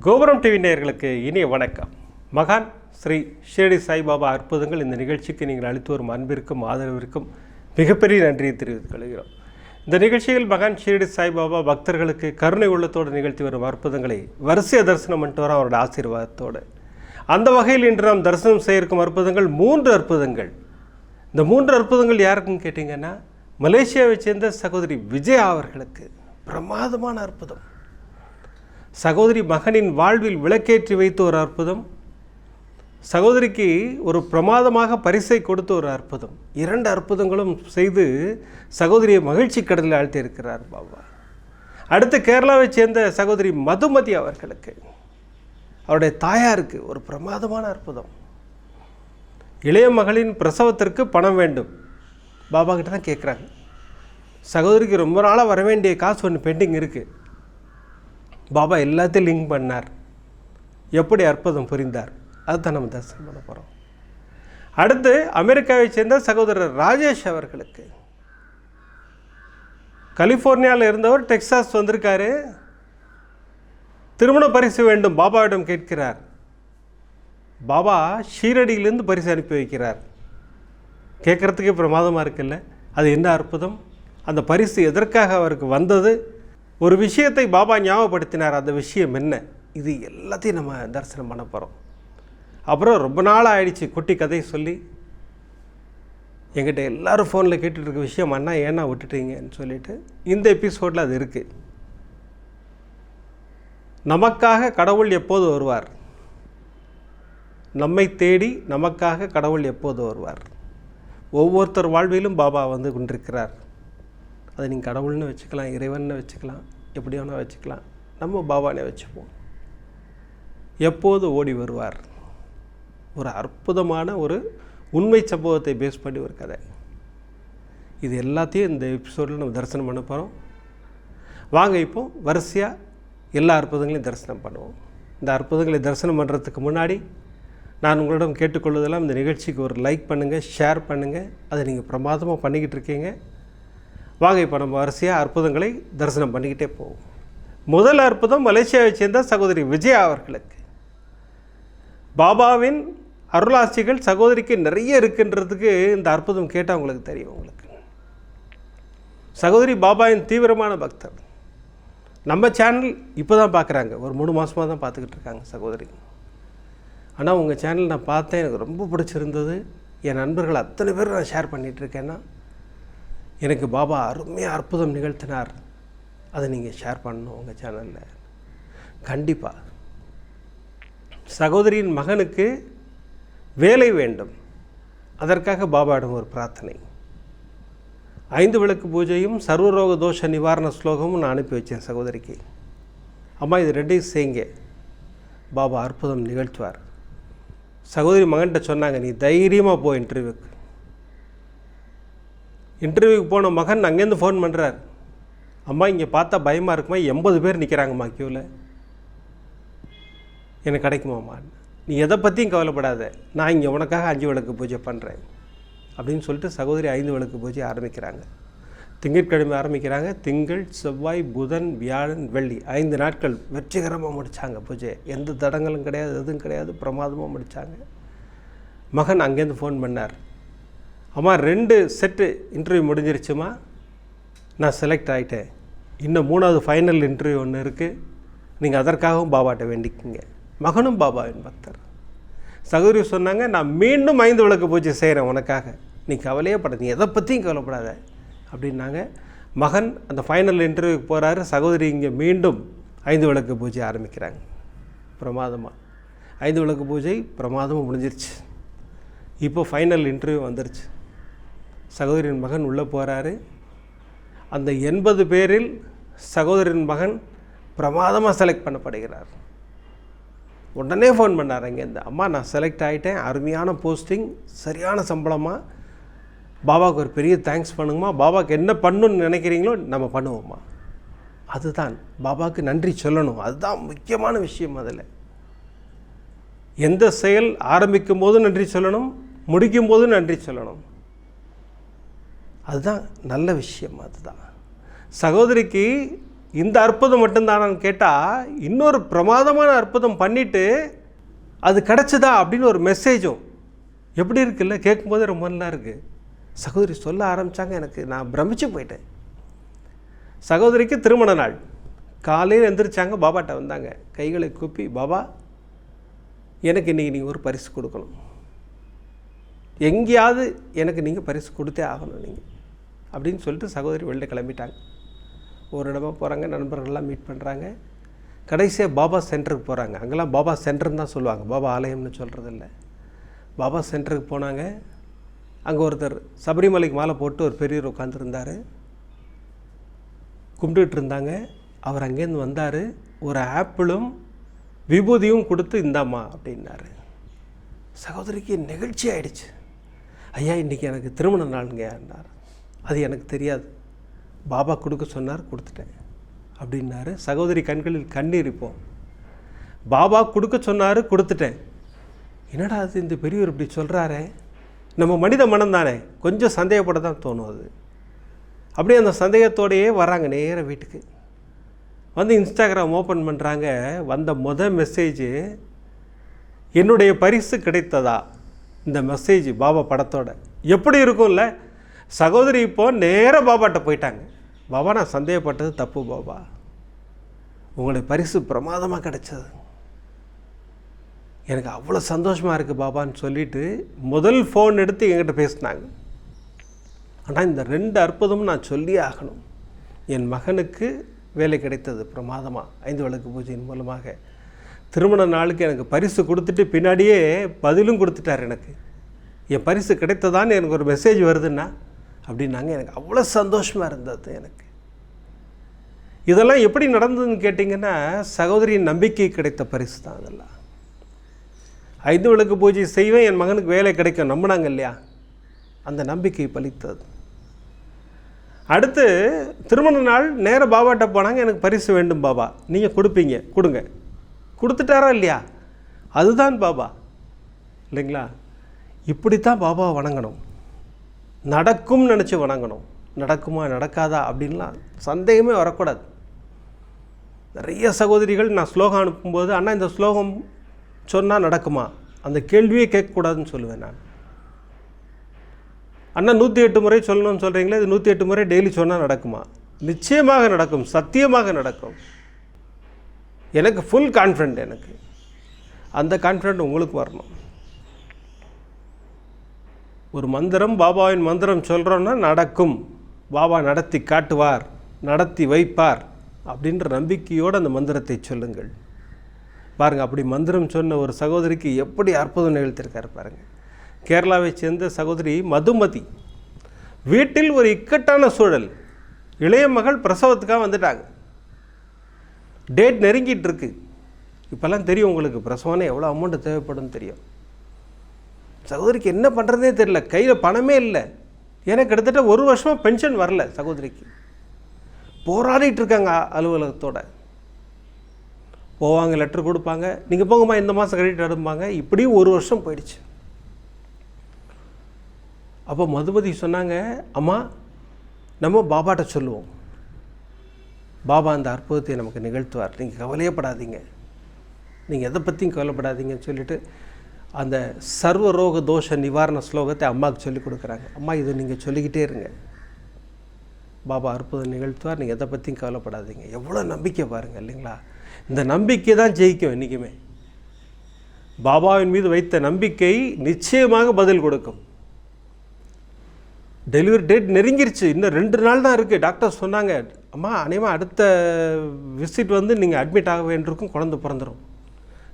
கோபுரம் டிவி நேயர்களுக்கு இனிய வணக்கம். மகான் ஸ்ரீ ஷிரடி சாய்பாபா அற்புதங்கள் இந்த நிகழ்ச்சிக்கு நீங்கள் அளித்து வரும் அன்பிற்கும் ஆதரவிற்கும் மிகப்பெரிய நன்றியை தெரிவித்துக் கொள்கிறோம். இந்த நிகழ்ச்சியில் மகான் ஷிரடி சாய்பாபா பக்தர்களுக்கு கருணை உள்ளத்தோடு நிகழ்த்தி வரும் அற்புதங்களை வரிசையாக தரிசனம் பண்ணிட்டு வரோம் அவரோட ஆசீர்வாதத்தோடு. அந்த வகையில் இன்று நாம் தரிசனம் செய்ய இருக்கும் அற்புதங்கள் 3 அற்புதங்கள். இந்த 3 அற்புதங்கள் யாருக்குன்னு கேட்டிங்கன்னா, மலேசியாவை சேர்ந்த சகோதரி விஜயா அவர்களுக்கு பிரமாதமான அற்புதம். சகோதரி மகனின் வாழ்வில் விளக்கேற்றி வைத்த ஒரு அற்புதம், சகோதரிக்கு ஒரு பிரமாதமாக பரிசை கொடுத்த ஒரு அற்புதம். 2 அற்புதங்களும் செய்து சகோதரியை மகிழ்ச்சி கடலில் ஆழ்த்தியிருக்கிறார் பாபா. அடுத்து கேரளாவை சேர்ந்த சகோதரி மதுமதி அவர்களுக்கு, அவருடைய தாயாருக்கு ஒரு பிரமாதமான அற்புதம். இளைய மகளின் பிரசவத்திற்கு பணம் வேண்டும், பாபா கிட்ட தான் கேட்குறாங்க. சகோதரிக்கு ரொம்ப நாளாக வர வேண்டிய காசு ஒன்று பெண்டிங் இருக்குது. பாபா எல்லாத்தையும் லிங்க் பண்ணார். எப்படி அற்புதம் புரிந்தார், அதுதான் நம்ம தரிசனம் பண்ண போகிறோம். அடுத்து அமெரிக்காவை சேர்ந்த சகோதரர் ராஜேஷ் அவர்களுக்கு, கலிஃபோர்னியாவில் இருந்தவர் டெக்சாஸ் வந்திருக்காரு. திருமண பரிசு வேண்டும் பாபாவிடம் கேட்கிறார். பாபா ஷீரடியிலிருந்து பரிசு அனுப்பி வைக்கிறார். கேட்குறதுக்கே பிரமாதமாக இருக்குல்ல. அது என்ன அற்புதம், அந்த பரிசு எதற்காக அவருக்கு வந்தது, ஒரு விஷயத்தை பாபா ஞாபகப்படுத்தினார். அந்த விஷயம் என்ன, இது எல்லாத்தையும் நம்ம தரிசனம் பண்ண போகிறோம். அப்புறம் ரொம்ப நாள் ஆயிடுச்சு குட்டி கதையை சொல்லி என்கிட்ட எல்லோரும் ஃபோனில் கேட்டுட்ருக்க விஷயம், அண்ணா ஏன்னா விட்டுட்டீங்கன்னு சொல்லிட்டு இந்த எபிசோடில் அது இருக்குது. நமக்காக கடவுள் எப்போது வருவார், நம்மை தேடி நமக்காக கடவுள் எப்போது வருவார். ஒவ்வொருத்தர் வாழ்விலும் பாபா வந்து கொண்டிருக்கிறார். அதை நீங்கள் கடவுள்னு வச்சுக்கலாம், இறைவன்னு வச்சுக்கலாம், எப்படி வேணால் வச்சுக்கலாம். நம்ம பாபானே வச்சுப்போம். எப்போது ஓடி வருவார், ஒரு அற்புதமான ஒரு உண்மை சம்பவத்தை பேஸ் பண்ணி ஒரு கதை. இது எல்லாத்தையும் இந்த எபிசோடில் நம்ம தரிசனம் பண்ண போகிறோம். வாங்க இப்போ வரிசையாக எல்லா அற்புதங்களையும் தரிசனம் பண்ணுவோம். இந்த அற்புதங்களை தரிசனம் பண்ணுறதுக்கு முன்னாடி நான் உங்களிடம் கேட்டுக்கொள்வதெல்லாம், இந்த நிகழ்ச்சிக்கு ஒரு லைக் பண்ணுங்கள், ஷேர் பண்ணுங்கள். அதை நீங்கள் பிரமாதமாக பண்ணிக்கிட்டு இருக்கீங்க. வாங்க இப்போ நம்ம வரிசையாக அற்புதங்களை தரிசனம் பண்ணிக்கிட்டே போவோம். முதல் அற்புதம் மலேசியாவை சேர்ந்த சகோதரி விஜயா அவர்களுக்கு. பாபாவின் அருளாசிகள் சகோதரிக்கு நிறைய இருக்குன்றதுக்கு இந்த அற்புதம் கேட்டால் உங்களுக்கு தெரியும். உங்களுக்கு சகோதரி பாபாவின் தீவிரமான பக்தர். நம்ம சேனல் இப்போ தான் பார்க்குறாங்க, ஒரு 3 மாதமாக தான் பார்த்துக்கிட்டு இருக்காங்க சகோதரி. ஆனால் உங்கள் சேனல் நான் பார்த்தேன், எனக்கு ரொம்ப பிடிச்சிருந்தது. என் நண்பர்கள் அத்தனை பேர் நான் ஷேர் பண்ணிகிட்ருக்கேன்னா, எனக்கு பாபா அருமையாக அற்புதம் நிகழ்த்தினார், அதை நீங்கள் ஷேர் பண்ணணும் உங்கள் சேனலில் கண்டிப்பாக. சகோதரியின் மகனுக்கு வேலை வேண்டும், அதற்காக பாபாவிடம் ஒரு பிரார்த்தனை. 5 விளக்கு பூஜையும் சர்வரோக தோஷ நிவாரண ஸ்லோகமும் நான் அனுப்பி வச்சேன் சகோதரிக்கு. அம்மா இது 2 செய்யுங்க, பாபா அற்புதம் நிகழ்த்துவார். சகோதரி மகன்கிட்ட சொன்னாங்க, நீ தைரியமாக போ இன்டர்வியூக்கு. இன்டர்வியூக்கு போன மகன் அங்கேருந்து ஃபோன் பண்ணுறார். அம்மா இங்கே பார்த்தா பயமாக இருக்குமா, 80 பேர் நிற்கிறாங்கம்மா க்யூவில், எனக்கு கிடைக்குமாம்மா. நீ எதை பற்றியும் கவலைப்படாத, நான் இங்கே உனக்காக 5 விளக்கு பூஜை பண்ணுறேன் அப்படின்னு சொல்லிட்டு சகோதரி 5 விளக்கு பூஜை ஆரம்பிக்கிறாங்க. திங்கட்கிழமை ஆரம்பிக்கிறாங்க. திங்கள், செவ்வாய், புதன், வியாழன், வெள்ளி 5 நாட்கள் வெற்றிகரமாக முடித்தாங்க பூஜை. எந்த தடங்களும் கிடையாது, எதுவும் கிடையாது, பிரமாதமாக முடித்தாங்க. மகன் அங்கேருந்து ஃபோன் பண்ணார். அம்மா 2 செட்டு இன்டர்வியூ முடிஞ்சிருச்சுமா, நான் செலக்ட் ஆகிட்டேன். இன்னும் 3வது ஃபைனல் இன்டர்வியூ ஒன்று இருக்குது, நீங்கள் அதற்காகவும் பாபாட்ட வேண்டிக்கிங்க. மகனும் பாபாவின் பக்தர். சகோதரி சொன்னாங்க, நான் மீண்டும் 5 விளக்கு பூஜை செய்கிறேன் உனக்காக, நீ கவலையே பட, நீ எதை பற்றியும் கவலைப்படாத அப்படின்னாங்க. மகன் அந்த ஃபைனல் இன்டர்வியூக்கு போகிறாரு. சகோதரி இங்கே மீண்டும் 5 விளக்கு பூஜை ஆரம்பிக்கிறாங்க. பிரமாதமாக 5 விளக்கு பூஜை பிரமாதமாக முடிஞ்சிருச்சு. இப்போ ஃபைனல் இன்டர்வியூ வந்துருச்சு. சகோதரின் மகன் உள்ளே போகிறாரு. அந்த 80 பேரில் சகோதரின் மகன் பிரமாதமாக செலக்ட் பண்ணப்படுகிறார். உடனே ஃபோன் பண்ணார் அங்கேருந்து, அம்மா நான் செலக்ட் ஆகிட்டேன், அருமையான போஸ்டிங், சரியான சம்பளமாக, பாபாவுக்கு ஒரு பெரிய தேங்க்ஸ் பண்ணுங்கம்மா, பாபாவுக்கு என்ன பண்ணணுன்னு நினைக்கிறீங்களோ நம்ம பண்ணுவோம்மா. அதுதான் பாபாவுக்கு நன்றி சொல்லணும், அதுதான் முக்கியமான விஷயம். அதில் எந்த செயல் ஆரம்பிக்கும் போதும் நன்றி சொல்லணும், முடிக்கும் போதும் நன்றி சொல்லணும். அதுதான் நல்ல விஷயம். அதுதான் சகோதரிக்கு இந்த அற்புதம் மட்டும்தானான்னு கேட்டால் இன்னொரு பிரமாதமான அற்புதம் பண்ணிவிட்டு அது கிடச்சிதா அப்படின்னு ஒரு மெசேஜும் எப்படி இருக்குல்ல, கேட்கும்போது ரொம்ப நல்லா இருக்குது. சகோதரி சொல்ல ஆரம்பித்தாங்க, எனக்கு நான் பிரமிச்சு போயிட்டேன். சகோதரிக்கு திருமண நாள். காலையில் எழுந்திரிச்சாங்க, பாபாட்ட வந்தாங்க, கைகளை கூப்பி, பாபா எனக்கு இன்றைக்கி நீங்கள் ஒரு பரிசு கொடுக்கணும், எங்கேயாவது எனக்கு நீங்கள் பரிசு கொடுத்தே ஆகணும் நீங்கள் அப்படின்னு சொல்லிட்டு சகோதரி வெளில கிளம்பிட்டாங்க. ஒரு இடமா போகிறாங்க, நண்பர்கள்லாம் மீட் பண்ணுறாங்க. கடைசியாக பாபா சென்டருக்கு போகிறாங்க. அங்கெல்லாம் பாபா சென்டர்னு தான் சொல்லுவாங்க, பாபா ஆலயம்னு சொல்கிறதில்ல. பாபா சென்டருக்கு போனாங்க. அங்கே ஒருத்தர் சபரிமலைக்கு மாலை போட்டு ஒரு பெரியவர் உட்காந்துருந்தார், கும்பிட்டுட்டு இருந்தாங்க. அவர் அங்கேருந்து வந்தார், ஒரு ஆப்பிளும் விபூதியும் கொடுத்து இந்தாம்மா அப்படின்னாரு. சகோதரிக்கு நிகழ்ச்சி ஆகிடுச்சு. ஐயா இன்றைக்கி எனக்கு திருமண நாளுங்கன்னார். அது எனக்கு தெரியாது, பாபா கொடுக்க சொன்னார், கொடுத்துட்டேன் அப்படின்னாரு. சகோதரி கண்களில் கண்ணீர். இப்போ பாபா கொடுக்க சொன்னார், கொடுத்துட்டேன். என்னடா அது இந்த பெரியவர் இப்படி சொல்கிறாரே, நம்ம மனித மனம் தானே, கொஞ்சம் சந்தேகப்பட தான் தோணும். அது அப்படியே அந்த சந்தேகத்தோடையே வராங்க நேராக வீட்டுக்கு. வந்து இன்ஸ்டாகிராம் ஓப்பன் பண்ணுறாங்க. வந்த மெசேஜ், என்னுடைய பரிசு கிடைத்ததா, இந்த மெசேஜ் பாபா படத்தோட. எப்படி இருக்கும்ல. சகோதரி இப்போ நேராக பாபாட்ட போயிட்டாங்க. பாபா நான் சந்தேகப்பட்டது தப்பு பாபா, உங்களுடைய பரிசு பிரமாதமாக கிடைச்சது, எனக்கு அவ்வளோ சந்தோஷமாக இருக்குது பாபான்னு சொல்லிவிட்டு முதல் ஃபோன் எடுத்து என்கிட்ட பேசினாங்க. ஆனால் இந்த 2 அற்புதமும் நான் சொல்லியே ஆகணும். என் மகனுக்கு வேலை கிடைத்தது பிரமாதமாக 5 விளக்கு பூஜையின் மூலமாக. திருமண நாளுக்கு எனக்கு பரிசு கொடுத்துட்டு பின்னாடியே பதிலும் கொடுத்துட்டார். எனக்கு என் பரிசு கிடைத்ததான்னு எனக்கு ஒரு மெசேஜ் வருதுன்னா அப்படின்னாங்க. எனக்கு அவ்வளோ சந்தோஷமாக இருந்தது. எனக்கு இதெல்லாம் எப்படி நடந்ததுன்னு கேட்டிங்கன்னா, சகோதரியின் நம்பிக்கை கிடைத்த பரிசு தான் அதெல்லாம். 5 விளக்கு பூஜை செய்வேன், என் மகனுக்கு வேலை கிடைக்கும் நம்பினாங்க இல்லையா, அந்த நம்பிக்கை பலித்தது. அடுத்து திருமண நாள் நேராக பாபாட்ட போனாங்க. எனக்கு பரிசு வேண்டும் பாபா, நீங்கள் கொடுப்பீங்க, கொடுங்க. கொடுத்துட்டாரா இல்லையா, அதுதான் பாபா இல்லைங்களா. இப்படித்தான் பாபாவை வணங்கணும். நடக்கும்னு நினச்சி வணங்கணும். நடக்குமா நடக்காதா அப்படின்லாம் சந்தேகமே வரக்கூடாது. நிறைய சகோதரிகள் நான் ஸ்லோகம் அனுப்பும்போது, அண்ணா இந்த ஸ்லோகம் சொன்னால் நடக்குமா, அந்த கேள்வியே கேட்கக்கூடாதுன்னு சொல்லுவேன் நான். அண்ணா 108 முறை சொல்லணும்னு சொல்கிறீங்களே, இது 108 முறை டெய்லி சொன்னால் நடக்குமா? நிச்சயமாக நடக்கும், சத்தியமாக நடக்கும். எனக்கு ஃபுல் கான்ஃபிடென்ட். எனக்கு அந்த கான்ஃபிடென்ட் உங்களுக்கு வரணும். ஒரு மந்திரம், பாபாவின் மந்திரம் சொல்கிறோன்னா நடக்கும், பாபா நடத்தி காட்டுவார், நடத்தி வைப்பார் அப்படின்ற நம்பிக்கையோடு அந்த மந்திரத்தை சொல்லுங்கள். பாருங்கள், அப்படி மந்திரம் சொன்ன ஒரு சகோதரிக்கு எப்படி அற்புதம் நிகழ்த்திருக்காரு பாருங்கள். கேரளாவை சேர்ந்த சகோதரி மதுமதி. வீட்டில் ஒரு இக்கட்டான சூழல். இளைய மகள் பிரசவத்துக்காக வந்துட்டாங்க. டேட் நெருங்கிட்டு இருக்கு. இப்போல்லாம் தெரியும் உங்களுக்கு, பிரசவம்னா எவ்வளோ அமௌண்ட்டு தேவைப்படும் தெரியும். சகோதரிக்கு என்ன பண்ணுறதே தெரியல, கையில் பணமே இல்லை. ஏன்னா கிட்டத்தட்ட 1 வருஷமாக பென்ஷன் வரல சகோதரிக்கு. போராடிட்டு இருக்காங்க அலுவலகத்தோட. போவாங்க, லெட்டர் கொடுப்பாங்க, நீங்கள் போங்கம்மா இந்த மாதம் கிரெடிட் எடுப்பாங்க. இப்படியும் 1 வருஷம் போயிடுச்சு. அப்போ மதுமதி சொன்னாங்க, அம்மா நம்ம பாபாட்ட சொல்லுவோம், பாபா அந்த அற்புதத்தை நமக்கு நிகழ்த்துவார், நீங்கள் கவலையப்படாதீங்க, நீங்கள் எதை பற்றியும் கவலைப்படாதீங்கன்னு சொல்லிவிட்டு அந்த சர்வரோக தோஷ நிவாரண ஸ்லோகத்தை அம்மாவுக்கு சொல்லிக் கொடுக்குறாங்க. அம்மா இதை நீங்கள் சொல்லிக்கிட்டே இருங்க, பாபா அற்புதம் நிகழ்த்துவார், நீங்கள் எதை பற்றியும் கவலைப்படாதீங்க. எவ்வளோ நம்பிக்கை பாருங்கள் இல்லைங்களா. இந்த நம்பிக்கை தான் ஜெயிக்கும் என்றைக்குமே. பாபாவின் மீது வைத்த நம்பிக்கை நிச்சயமாக பதில் கொடுக்கும். டெலிவரி டேட் நெருங்கிருச்சு, இன்னும் 2 நாள் தான் இருக்குது. டாக்டர் சொன்னாங்க, அம்மா அநேகமாக அடுத்த விசிட் வந்து நீங்கள் அட்மிட் ஆக வேண்டியிருக்கும், குழந்தை பிறந்துடும்.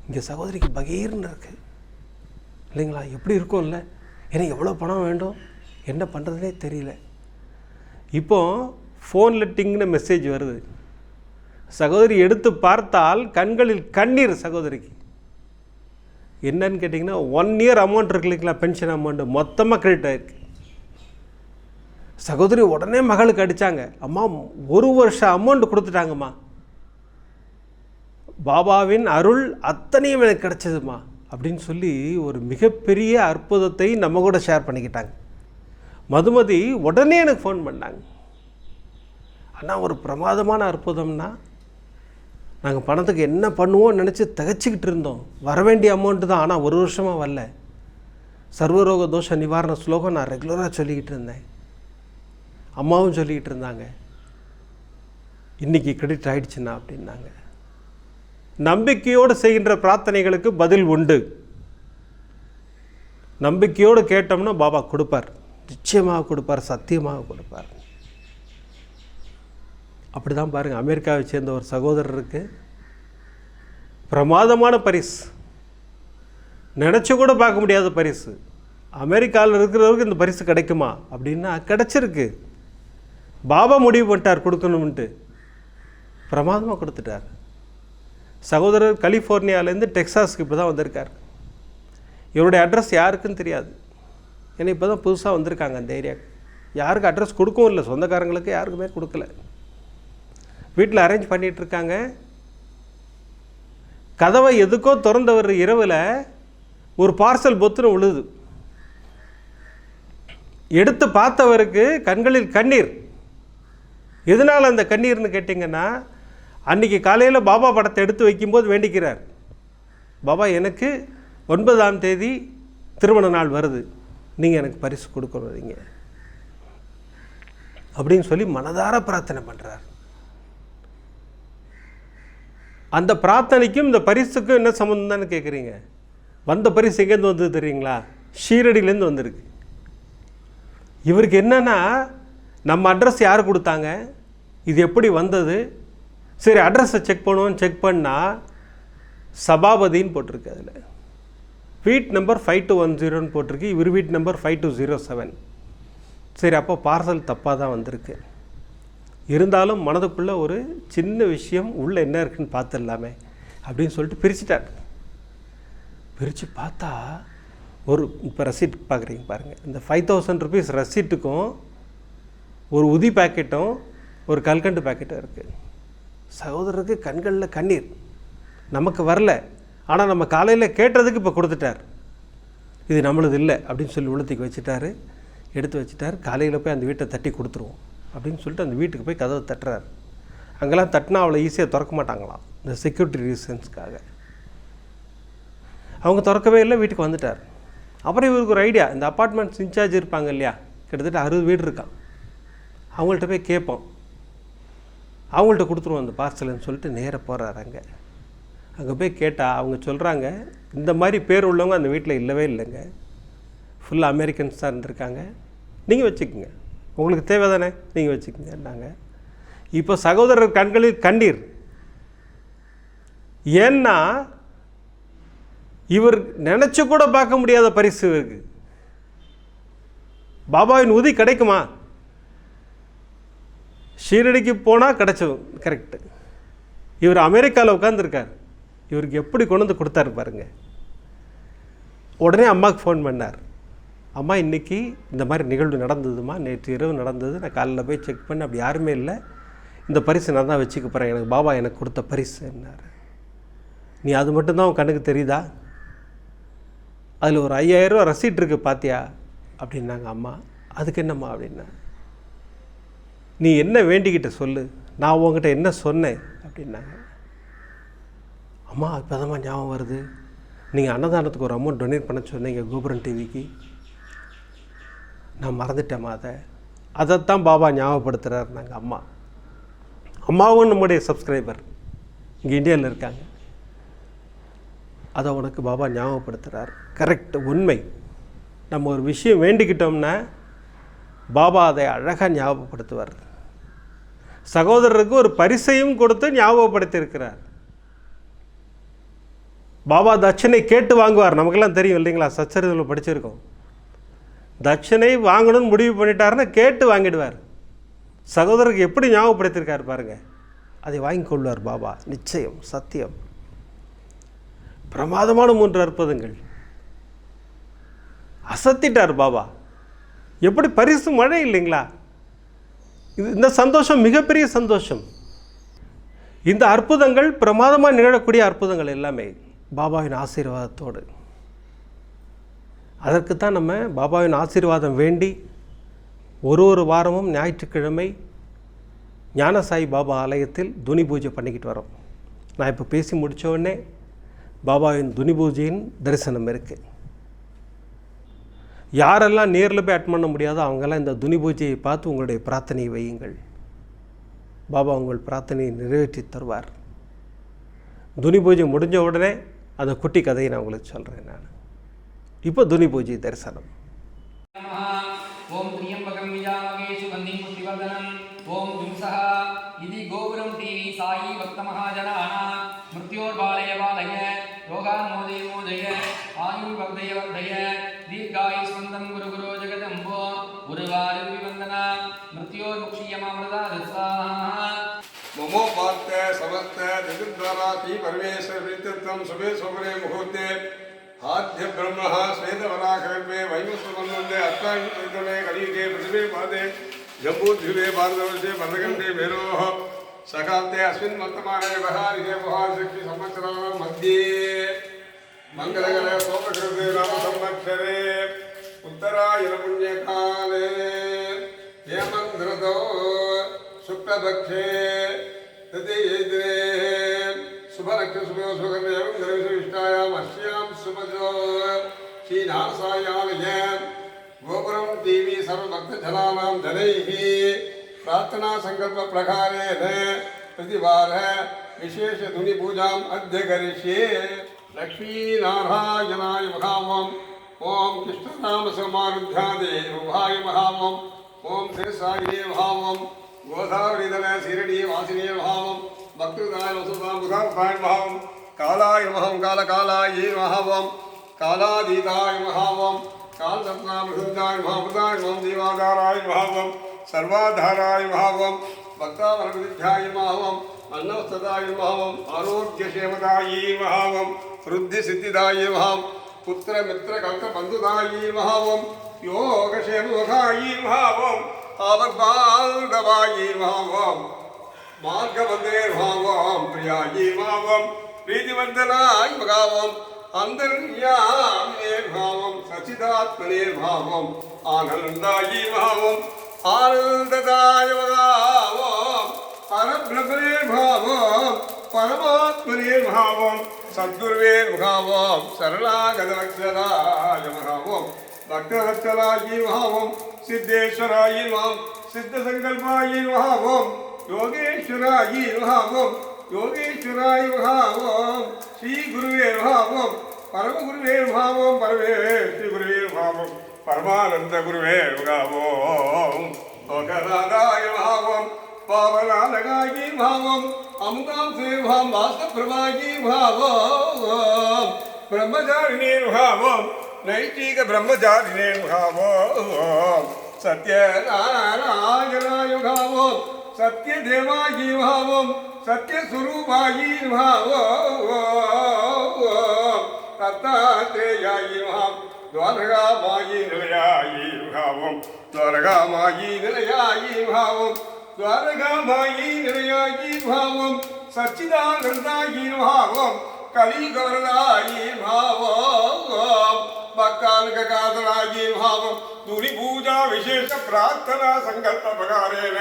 இங்கே சகோதரிக்கு பகீர்னு இருக்குது இல்லைங்களா. எப்படி இருக்கும்ல, எனக்கு எவ்வளோ பணம் வேண்டும், என்ன பண்ணுறதுனே தெரியல. இப்போது ஃபோனில் டிங்னு மெசேஜ் வருது. சகோதரி எடுத்து பார்த்தால் கண்களில் கண்ணீர். சகோதரிக்கு என்னன்னு கேட்டிங்கன்னா, 1 இயர் அமௌண்ட் இருக்கு இல்லைங்களா, பென்ஷன் அமௌண்ட்டு மொத்தமாக கிரெடிட் ஆகிருக்கு. சகோதரி உடனே மகளுக்கு அடித்தாங்க, அம்மா 1 வருஷம் அமௌண்ட் கொடுத்துட்டாங்கம்மா, பாபாவின் அருள் அத்தனையும் எனக்கு கிடச்சிதுமா அப்படின்னு சொல்லி ஒரு மிகப்பெரிய அற்புதத்தை நம்ம கூட ஷேர் பண்ணிக்கிட்டாங்க. மதுமதி உடனே எனக்கு ஃபோன் பண்ணாங்க. ஆனால் ஒரு பிரமாதமான அற்புதம்னா, நாங்கள் பணத்துக்கு என்ன பண்ணுவோம்னு நினச்சி திகச்சிக்கிட்டு இருந்தோம். வர வேண்டிய அமௌண்ட்டு தான், ஆனால் ஒரு வருஷமாக வரல. சர்வரோக தோஷ நிவாரண ஸ்லோகம் நான் ரெகுலராக சொல்லிக்கிட்டு இருந்தேன், அம்மாவும் சொல்லிக்கிட்டு இருந்தாங்க. இன்றைக்கி கிரெடிட் ஆகிடுச்சுண்ணா அப்படின்னாங்க. நம்பிக்கையோடு செய்கின்ற பிரார்த்தனைகளுக்கு பதில் உண்டு. நம்பிக்கையோடு கேட்டோம்னா பாபா கொடுப்பார், நிச்சயமாக கொடுப்பார், சத்தியமாக கொடுப்பார். அப்படி தான் பாருங்கள், அமெரிக்காவை சேர்ந்த ஒரு சகோதரருக்கு பிரமாதமான பரிசு, நினச்சி கூட பார்க்க முடியாத பரிசு. அமெரிக்காவில் இருக்கிறவருக்கு இந்த பரிசு கிடைக்குமா அப்படின்னா கிடச்சிருக்கு. பாபா முடிவு பண்ணிட்டார் கொடுக்கணும்ன்ட்டு, பிரமாதமாக கொடுத்துட்டார். சகோதரர் கலிஃபோர்னியாவிலேருந்து டெக்ஸாஸுக்கு இப்போ தான் வந்திருக்கார். இவருடைய அட்ரஸ் யாருக்குன்னு தெரியாது, ஏன்னா இப்போ தான் புதுசாக வந்திருக்காங்க அந்த ஏரியாவுக்கு. யாருக்கு அட்ரஸ் கொடுக்கவும் இல்லை, சொந்தக்காரங்களுக்கு யாருக்குமே கொடுக்கல. வீட்டில் அரேஞ்ச் பண்ணிகிட்ருக்காங்க. கதவை எதுக்கோ திறந்தவர் இரவில் ஒரு பார்சல் பொத்துன்னு விழுது. எடுத்து பார்த்தவருக்கு கண்களில் கண்ணீர். எதனால் அந்த கண்ணீர்னு கேட்டிங்கன்னா, அன்றைக்கி காலையில் பாபா படத்தை எடுத்து வைக்கும்போது வேண்டிக்கிறார், பாபா எனக்கு 9ஆம் தேதி திருமண நாள் வருது, நீங்கள் எனக்கு பரிசு கொடுக்குறீங்க அப்படின்னு சொல்லி மனதார பிரார்த்தனை பண்ணுறார். அந்த பிரார்த்தனைக்கும் இந்த பரிசுக்கும் என்ன சம்மந்தம் தானே கேட்குறீங்க? வந்த பரிசு எங்கேருந்து வந்தது தெரியுங்களா? ஷீரடியிலேருந்து வந்திருக்கு. இவருக்கு என்னென்னா, நம்ம அட்ரஸ் யார் கொடுத்தாங்க, இது எப்படி வந்தது, சரி அட்ரஸை செக் பண்ணுவோன்னு செக் பண்ணால் சபாபதின்னு போட்டிருக்கு. அதில் வீட் நம்பர் 5210 போட்டிருக்கு, இவர் வீட் நம்பர் 5207. சரி, அப்போ பார்சல் தப்பாக தான் வந்திருக்கு. இருந்தாலும் மனதுக்குள்ளே ஒரு சின்ன விஷயம், உள்ளே என்ன இருக்குன்னு பார்த்துடலாமே அப்படின்னு சொல்லிட்டு பிரிச்சுட்டார். பிரித்து பார்த்தா ஒரு, இப்போ ரசீட் பார்க்குறீங்க பாருங்கள், இந்த 5000 ருபீஸ் ரசீட்டுக்கும் ஒரு உதி பேக்கெட்டும் ஒரு கல்கண்டு பேக்கெட்டும் இருக்குது. சகோதரருக்கு கண்களில் கண்ணீர். நமக்கு வரல, ஆனால் நம்ம காலையில் கேட்டதுக்கு இப்போ கொடுத்துட்டார், இது நம்மளது இல்லை அப்படின்னு சொல்லி உள்ளத்துக்கு வச்சுட்டாரு, எடுத்து வச்சுட்டார். காலையில் போய் அந்த வீட்டை தட்டி கொடுத்துருவோம் அப்படின்னு சொல்லிட்டு அந்த வீட்டுக்கு போய் கதவை தட்டுறார். அங்கெல்லாம் தட்டினா அவ்வளோ ஈஸியாக திறக்க மாட்டாங்களாம், இந்த செக்யூரிட்டி ரீசன்ஸ்க்காக. அவங்க திறக்கவே இல்லை, வீட்டுக்கு வந்துட்டார். அப்புறம் இவருக்கு ஒரு ஐடியா, இந்த அப்பார்ட்மெண்ட்ஸ் இன்சார்ஜ் இருப்பாங்க இல்லையா, கிட்டத்தட்ட 60 வீடு இருக்கான், அவங்கள்ட்ட போய் கேட்போம், அவங்கள்ட்ட கொடுத்துருவோம் அந்த பார்சல்னு சொல்லிட்டு நேராக போகிறாரு. அங்கே போய் கேட்டால் அவங்க சொல்கிறாங்க, இந்த மாதிரி பேர் உள்ளவங்க அந்த வீட்டில் இல்லவே இல்லைங்க, ஃபுல்லாக அமெரிக்கன்ஸ் தான் இருந்திருக்காங்க, நீங்கள் வச்சுக்கோங்க, உங்களுக்கு தேவை தானே, நீங்கள் வச்சுக்கோங்கன்னாங்க. இப்போ சகோதரர் கண்களில் கண்ணீர். ஏன்னா இவர் நினச்சி கூட பார்க்க முடியாத பரிசு இருக்கு. பாபாவின் உதி கிடைக்குமா? ஷீரடிக்கு போனால் கிடைச்சது கரெக்டு. இவர் அமெரிக்காவில் உட்காந்துருக்கார், இவருக்கு எப்படி கொண்டு வந்து கொடுத்தாரு பாருங்க. உடனே அம்மாவுக்கு ஃபோன் பண்ணார், அம்மா இன்றைக்கி இந்த மாதிரி நிகழ்வு நடந்ததுமா, நேற்று இரவு நடந்தது, நான் காலையில் போய் செக் பண்ண அப்படி யாருமே இல்லை, இந்த பரிசு நான் தான் வச்சுக்க போகிறேன், எனக்கு பாபா எனக்கு கொடுத்த பரிசு என்னார். நீ அது மட்டும்தான் உன் கண்ணுக்கு தெரியுதா, அதில் ஒரு 5000 ரூபா ரசீட் இருக்குது பார்த்தியா அப்படின்னாங்க அம்மா. அதுக்கு என்னம்மா அப்படின்னா, நீ என்ன வேண்டிக்கிட்ட சொல்லு, நான் உங்ககிட்ட என்ன சொன்னேன் அப்படின்னாங்க. அம்மா இப்போ தான்மா ஞாபகம் வருது, நீங்கள் அன்னதானத்துக்கு ஒரு அமௌண்ட் டொனேட் பண்ண சொன்னீங்க கோபுரம் டிவிக்கு, நான் மறந்துட்டேம்மா, அதைத்தான் பாபா ஞாபகப்படுத்துகிறார். நாங்கள் அம்மாவும் நம்முடைய சப்ஸ்கிரைபர் இங்கே இந்தியாவில் இருக்காங்க, அதை உனக்கு பாபா ஞாபகப்படுத்துகிறார். கரெக்ட், உண்மை. நம்ம ஒரு விஷயம் வேண்டிக்கிட்டோம்னா பாபா அதை அழகாக ஞாபகப்படுத்துவார். சகோதரருக்கு ஒரு பரிசையும் கொடுத்து ஞாபகப்படுத்தியிருக்கிறார். பாபா தட்சணை கேட்டு வாங்குவார், நமக்கெல்லாம் தெரியும் இல்லைங்களா, சச்சரிதத்தில் படிச்சிருக்கோம். தட்சணை வாங்கணும்னு முடிவு பண்ணிட்டாருன்னா கேட்டு வாங்கிடுவார். சகோதரருக்கு எப்படி ஞாபகப்படுத்தியிருக்கார் பாருங்கள், அதை வாங்கி கொள்வார் பாபா, நிச்சயம், சத்தியம். பிரமாதமான 3 அற்புதங்கள் அசத்திட்டார் பாபா. எப்படி பரிசு மழை இல்லைங்களா, இந்த சந்தோஷம் மிகப்பெரிய சந்தோஷம். இந்த அற்புதங்கள் பிரமாதமாக நிகழக்கூடிய அற்புதங்கள் எல்லாமே பாபாவின் ஆசீர்வாதத்தோடு. அதற்குத்தான் நம்ம பாபாவின் ஆசீர்வாதம் வேண்டி ஒரு வாரமும் ஞாயிற்றுக்கிழமை ஞானசாய் பாபா ஆலயத்தில் துனி பூஜை பண்ணிக்கிட்டு வரோம். நான் இப்போ பேசி முடித்த உடனே பாபாவின் துனி பூஜையின் தரிசனம் இருக்குது. யாரெல்லாம் நேரில் போய் அட்டன் பண்ண முடியாதோ அவங்கெல்லாம் இந்த துனி பூஜையை பார்த்து உங்களுடைய பிரார்த்தனையை வையுங்கள். பாபா உங்கள் பிரார்த்தனையை நிறைவேற்றி தருவார். துனி பூஜை முடிஞ்ச உடனே அந்த குட்டி கதையை நான் உங்களுக்கு சொல்கிறேன். நான் இப்போ துனி பூஜை தரிசனம். ஓம் திரியம்பகம் விஜாமகே சுகந்திம் புத்திவர்தனம் ஓம் தும்சஹ இதி கோபுரம் டிவி சாயி பக்த மகாஜனான மிருத்யோர்பாலய பாலய ரோகான் மோதய மோதய ஆயுள் வர்தய வர்தய தீர்காயுஸ்வந்தம் குரு குரு ஜெகதம்போ குருவாரி விவந்தனா மிருத்யோர் முக்ஷியமாமிருதா தஸ்வாஹா. नमो पार्थे समस्ते जगद्वाराती परमेश्वर वितत्वं शुभे शुभरे मुहूर्ते आद्य ब्रह्मः श्वेतवराकल्पे वैवस्वन्वन्दे अष्टाङ्गमे कलियुगे पृथिवे पादे जम्बूद्वीपे भारतवर्षे भद्रखण्डे मेरोः सकान्ते अस्मिन् वर्तमाने बहारिके महाशक्ति संवत्सराणां मध्ये मङ्गलकरे सोमकृते नाम संवत्सरे उत्तरायणपुण्यकाले हेमन्तऋतौ शुक्लपक्षे तृतीये शुभलक्ष्य शुभो सुगन्धेवं द्रविष्टायाम् अस्यां शुभजो श्रीनाथसायालय गोपुरं टीवी सर्वभक्तजनानां जनैः प्रार्थनासङ्कल्पप्रकारेण प्रतिवारः विशेषधुनिपूजाम् अद्य करिष्ये. लक्ष्मीनारायणाय महामम् ॐ कृष्णनामसमारुध्यादे रूपाय महामम् ॐ श्रीसायिने महामम् गोदावरीधन शिरडी वासिने महावं भक्तृदाय वसुधां बुधाय महावं कालाय महं कालकालाय महावं कालादीताय महावं कालरत्नामृताय महाभृताय महं देवाधाराय महावं सर्वाधाराय महावं भक्तावरविद्याय महावं अन्नवस्तदाय महावं आरोग्यक्षेमदाय महावं वृद्धिसिद्धिदाय महावं पुत्रमित्रकल्पबन्धुदाय महावं योगक्षेमदाय महावं आवद्बान्धवायी भावं मार्गवन्दे भावं प्रियायी भावं प्रीतिवर्धनाय भावं अन्तर्यामिने भावं सचिदात्मने भावं आनन्दायी भावं आनन्ददाय भावं परब्रह्मणे भावं परमात्मने भावं सद्गुरुवे भावं शरणागतवत्सलाय भावं भक्तवत्सलाय भावं सिद्धेश्वराय नमः सिद्धसंकल्पाय नमः योगेश्वराय नमः योगेश्वराय नमः श्री गुरुवे नमः परम गुरुवे नमः परमेश्वर गुरुवे नमः परमानंद गुरुवे नमः लोकनाथाय नमः पावनालकाय नमः अमृतां सेवां वास्तवप्रभाय नमः ब्रह्मचारिणे नमः नैतिक ब्रह्मचारिणे नमः सत्यनारायणाय नमः सत्यदेवाय नमः सत्यस्वरूपाय नमः दत्तात्रेयाय नमः द्वारकामाय निलयाय नमः द्वारकामाय निलयाय नमः द्वारकामाय निलयाय नमः सच्चिदानन्दाय नमः कलिगवरदाय नमः भक्तानुकादराय नमः दुनि पूजा विशेष प्रार्थना संकल्प प्रकारेण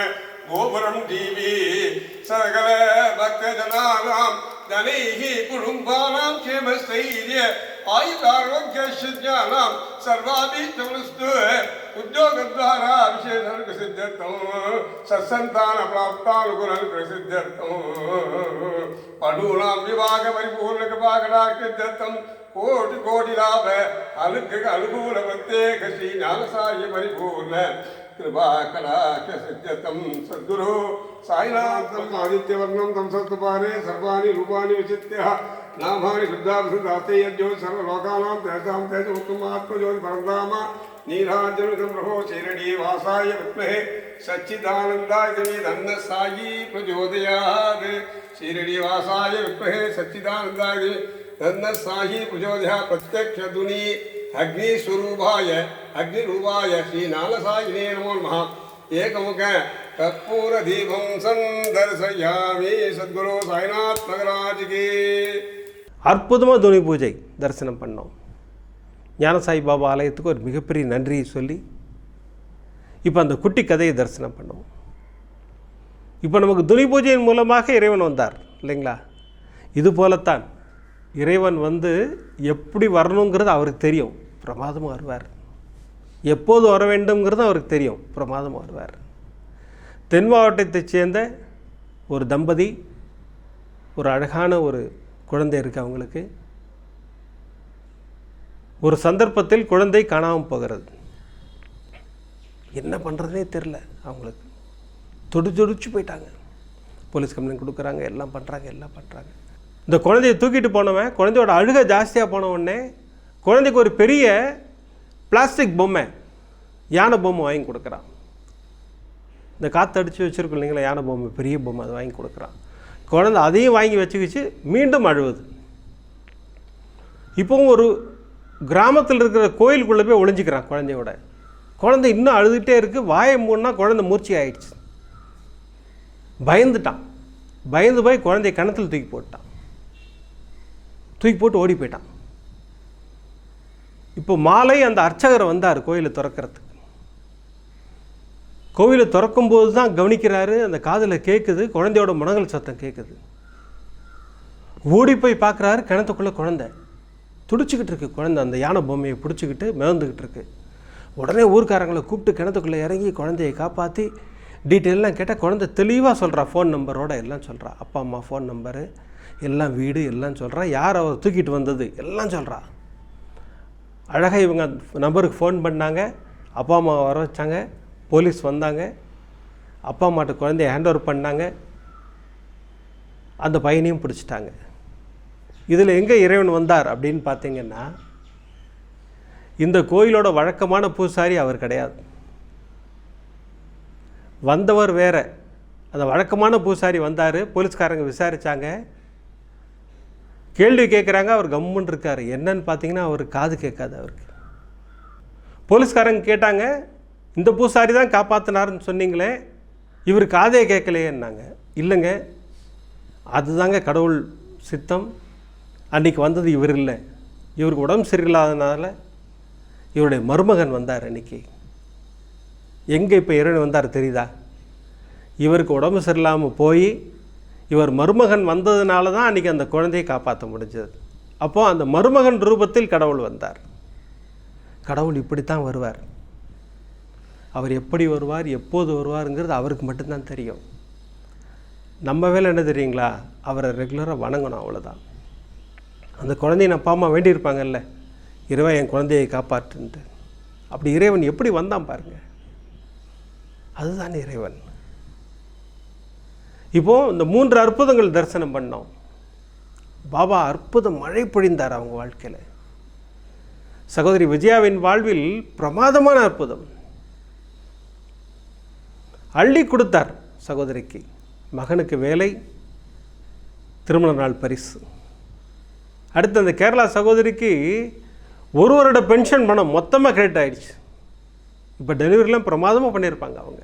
गोपुरं टीवी सकल भक्तजनानां जनैः कुटुम्बानां क्षेमस्थैर्य आयुरारोग्यसिद्ध्यानां सर्वाभीष्टमस्तु उद्योगद्वारा विशेषसिद्ध्यर्थं सत्सन्तानप्राप्तानुकूलसिद्ध्यर्थं पटूनां विभागपरिपूर्णकृपाकटाक्षसिद्ध्यर्थं कोटि कोटि लाभ अनुकूल प्रत्येक श्री ज्ञानसाय परिपूर्ण कृपा कटाक्ष सिद्ध्यर्थं सद्गुरु साईनाथं आदित्यवर्णं तं सत्पारे सर्वाणि रूपाणि विचित्य नामानि शुद्धाभिषुदास्ते यज्ञो सर्वलोकानां तेषां तेज उत्तमात्मज्योति परधाम नीलाञ्जनं प्रभो शिरडी वासाय विद्महे सच्चिदानन्दाय धीमहि साई प्रचोदयात् शिरडी वासाय विद्महे सच्चिदानन्दाय धीमहि साई प्रचोदयात् प्रत्यक्ष दुनि अग्निस्वरूपाय अग्निरूपाय श्री नालसायिने नमो नमः एकमुख कर्पूर दीपं संदर्शयामि सद्गुरु साईनाथ महाराज की. அற்புதமாக துணி பூஜை தரிசனம் பண்ணோம். ஞானசாய் பாபா ஆலயத்துக்கு ஒரு மிகப்பெரிய நன்றியை சொல்லி இப்போ அந்த குட்டி கதையை தரிசனம் பண்ணோம். இப்போ நமக்கு துணி பூஜையின் மூலமாக இறைவன் வந்தார் இல்லைங்களா? இது போலத்தான் இறைவன் வந்து எப்படி வரணுங்கிறது அவருக்கு தெரியும், பிரமாதமாக வருவார். எப்போது வர வேண்டும்ங்கிறது அவருக்கு தெரியும், பிரமாதமாக வருவார். தென் மாவட்டத்தைச் சேர்ந்த ஒரு தம்பதி, ஒரு அழகான ஒரு குழந்தை இருக்குது அவங்களுக்கு. ஒரு சந்தர்ப்பத்தில் குழந்தை காணாமல் போகிறது. என்ன பண்ணுறதுனே தெரில அவங்களுக்கு. துடிச்சு போயிட்டாங்க. போலீஸ் கம்ப்ளைண்ட் கொடுக்குறாங்க, எல்லாம் பண்ணுறாங்க. இந்த குழந்தைய தூக்கிட்டு போனவன், குழந்தையோட அழுகை ஜாஸ்தியாக போன உடனே குழந்தைக்கு ஒரு பெரிய பிளாஸ்டிக் பொம்மை, யானை பொம்மை வாங்கி கொடுக்குறான். இந்த காற்று அடித்து வச்சுருக்கோம் இல்லைங்களா, யானை பொம்மை, பெரிய பொம்மை, அதை வாங்கி கொடுக்குறான். குழந்தை அதையும் வாங்கி வச்சுக்கிச்சு மீண்டும் அழுவுது. இப்போவும் ஒரு கிராமத்தில் இருக்கிற கோயிலுக்குள்ளே போய் ஒளிஞ்சிக்கிறான் குழந்தையோட. குழந்தை இன்னும் அழுதுகிட்டே இருக்குது. வாயை மூணுனா குழந்தை மூர்ச்சி ஆயிடுச்சு. பயந்து போய் குழந்தைய கிணத்துல தூக்கி போட்டு ஓடி போயிட்டான். இப்போ மாலை அந்த அர்ச்சகரை வந்தார் கோயிலை திறக்கிறதுக்கு. கோவிலை திறக்கும்போது தான் கவனிக்கிறாரு, அந்த காதில் கேட்குது, குழந்தையோட முனங்கல் சத்தம் கேட்குது. ஓடி போய் பார்க்குறாரு, கிணத்துக்குள்ளே குழந்தை துடிச்சிக்கிட்டு இருக்கு. குழந்தை அந்த யானை பொம்மையை பிடிச்சிக்கிட்டு மிதந்துக்கிட்டு இருக்கு. உடனே ஊர்க்காரங்களை கூப்பிட்டு கிணத்துக்குள்ளே இறங்கி குழந்தையை காப்பாற்றி டீட்டெயிலெலாம் கேட்டால் குழந்தை தெளிவாக சொல்கிறா, ஃபோன் நம்பரோட எல்லாம் சொல்கிறா. அப்பா அம்மா ஃபோன் நம்பரு எல்லாம், வீடு எல்லாம் சொல்கிறா. யார் அவர் தூக்கிட்டு வந்தது எல்லாம் சொல்கிறா. அழகாக இவங்க நம்பருக்கு ஃபோன் பண்ணாங்க, அப்பா அம்மா வர வச்சாங்க, போலீஸ் வந்தாங்க, அப்பா அம்மாட்ட குழந்தைய ஹேண்ட் ஓவர் பண்ணாங்க, அந்த பையனையும் பிடிச்சிட்டாங்க. இதில் எங்கே இறைவன் வந்தார் அப்படின்னு பார்த்தீங்கன்னா, இந்த கோயிலோட வழக்கமான பூசாரி அவர் கிடையாது. வந்தவர் வேறு. அந்த வழக்கமான பூசாரி வந்தார். போலீஸ்காரங்க விசாரித்தாங்க, கேள்வி கேட்குறாங்க. அவர் கம்முன்னு இருக்கார். என்னன்னு பார்த்தீங்கன்னா, அவர் காது கேட்காது அவருக்கு. போலீஸ்காரங்க கேட்டாங்க, இந்த பூசாரி தான் காப்பாற்றினார்னு சொன்னீங்களே, இவர் காதே கேட்கலையேன்னாங்க. இல்லைங்க, அதுதாங்க கடவுள் சித்தம். அன்றைக்கி வந்தது இவர் இல்லை, இவருக்கு உடம்பு சரியில்லாதனால இவருடைய மருமகன் வந்தார் அன்றைக்கி. எங்கே இப்போ இறைவன் வந்தார் தெரியுதா? இவருக்கு உடம்பு சரியில்லாமல் போய் இவர் மருமகன் வந்ததுனால தான் அன்றைக்கி அந்த குழந்தையை காப்பாற்ற முடிஞ்சது. அப்போது அந்த மருமகன் ரூபத்தில் கடவுள் வந்தார். கடவுள் இப்படித்தான் வருவார். அவர் எப்படி வருவார், எப்போது வருவாருங்கிறது அவருக்கு மட்டும்தான் தெரியும். நம்ம வேலை என்ன தெரியுங்களா? அவரை ரெகுலராக வணங்கணும், அவ்வளோதான். அந்த குழந்தைய அப்பா அம்மா வேண்டியிருப்பாங்கல்ல, இறைவன் என் குழந்தையை காப்பாற்றுன்ட்டு. அப்படி இறைவன் எப்படி வந்தான் பாருங்கள். அதுதான் இறைவன். இப்போது இந்த 3 அற்புதங்கள் தரிசனம் பண்ணோம். பாபா அற்புத மழை பொழிந்தார் அவங்க வாழ்க்கையில். சகோதரி விஜயாவின் வாழ்வில் பிரமாதமான அற்புதம். அள்ளி கொடுத்தார் சகோதரிக்கு. மகனுக்கு வேலை, திருமண நாள் பரிசு. அடுத்து அந்த கேரளா சகோதரிக்கு 1 வருட பென்ஷன் பணம் மொத்தமாக கிரெடிட் ஆகிடுச்சு. இப்போ டெலிவரிலாம் பிரமாதமாக பண்ணியிருப்பாங்க அவங்க.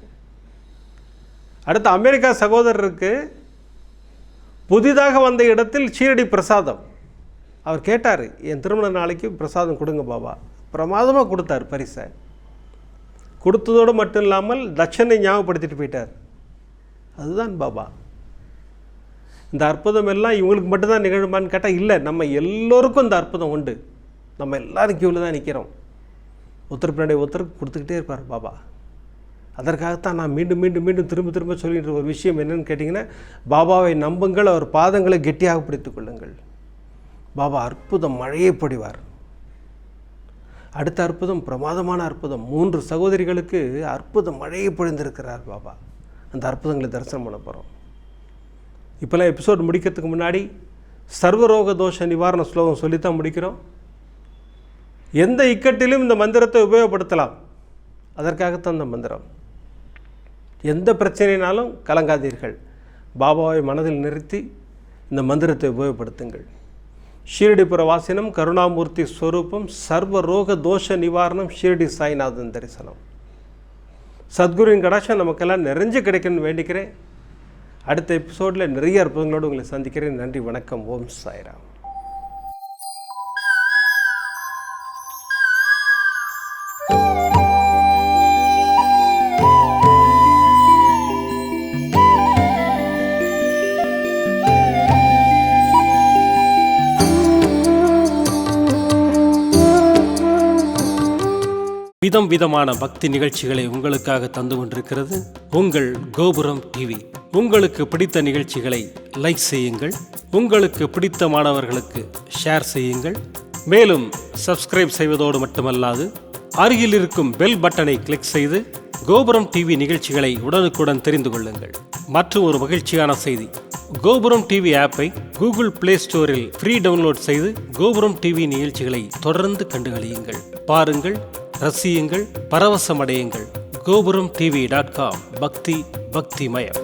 அடுத்து அமெரிக்கா சகோதரருக்கு புதிதாக வந்த இடத்தில் ஷீரடி பிரசாதம். அவர் கேட்டார், என் திருமண நாளைக்கு பிரசாதம் கொடுங்க பாபா. பிரமாதமாக கொடுத்தார் பரிசை. கொடுத்ததோடு மட்டும் இல்லாமல் தட்சணை ஞாபகப்படுத்திட்டு போயிட்டார். அதுதான் பாபா. இந்த அற்புதம் எல்லாம் இவங்களுக்கு மட்டும்தான் நிகழுமான்னு கேட்டால் இல்லை, நம்ம எல்லோருக்கும் இந்த அற்புதம் உண்டு. நம்ம எல்லோரும் கியூவில் தான் நிற்கிறோம். ஒருத்தர் பின்னாடி ஒருத்தருக்கு கொடுத்துக்கிட்டே இருப்பார் பாபா. அதற்காகத்தான் நான் மீண்டும் மீண்டும் மீண்டும் திரும்ப திரும்ப சொல்லின்ற ஒரு விஷயம் என்னென்னு கேட்டிங்கன்னா, பாபாவை நம்புங்கள், அவர் பாதங்களை கெட்டியாக பிடித்துக் கொள்ளுங்கள். பாபா அற்புதம் மழையை பொழிவார். அடுத்த அற்புதம் பிரமாதமான அற்புதம். 3 சகோதரிகளுக்கு அற்புத மழையை பொழிந்திருக்கிறார் பாபா. அந்த அற்புதங்களை தரிசனம் பண்ண போகிறோம். இப்போலாம் எபிசோடு முடிக்கிறதுக்கு முன்னாடி சர்வரோக தோஷ நிவாரண ஸ்லோகம் சொல்லித்தான் முடிக்கிறோம். எந்த இக்கட்டிலும் இந்த மந்திரத்தை உபயோகப்படுத்தலாம். அதற்காகத்தான் இந்த மந்திரம். எந்த பிரச்சனைனாலும் கலங்காதீர்கள். பாபாவை மனதில் நிறுத்தி இந்த மந்திரத்தை உபயோகப்படுத்துங்கள். ஷீரடிபுர வாசினம் கருணாமூர்த்தி ஸ்வரூபம் சர்வரோக தோஷ நிவாரணம் ஷீரடி சாய்நாதன் தரிசனம். சத்குருவின் கடாட்சம் நமக்கெல்லாம் நிறைஞ்சு கிடைக்கணும்னு வேண்டிக்கிறேன். அடுத்த எபிசோடில் நிறைய அற்புதங்களோடு உங்களை சந்திக்கிறேன். நன்றி, வணக்கம். ஓம் சாய்ராம். விதம் விதமான பக்தி நிகழ்ச்சிகளை உங்களுக்காக தந்து கொண்டிருக்கிறது உங்கள் கோபுரம் டிவி. உங்களுக்கு பிடித்த நிகழ்ச்சிகளை லைக் செய்யுங்கள், உங்களுக்கு பிடித்த மாணவர்களுக்கு ஷேர் செய்யுங்கள். மேலும் சப்ஸ்கிரைப் செய்வதோடு மட்டுமல்லாது அருகில் இருக்கும் பெல் பட்டனை கிளிக் செய்து கோபுரம் டிவி நிகழ்ச்சிகளை உடனுக்குடன் தெரிந்து கொள்ளுங்கள். மற்றும் ஒரு மகிழ்ச்சியான செய்தி, கோபுரம் டிவி ஆப்பை கூகுள் பிளே ஸ்டோரில் ஃப்ரீ டவுன்லோட் செய்து கோபுரம் டிவி நிகழ்ச்சிகளை தொடர்ந்து கண்டுகளியுங்கள். பாருங்கள், ரசியுங்கள், பரவசமடையுங்கள். gopuramtv.com. பக்தி பக்திமயம்.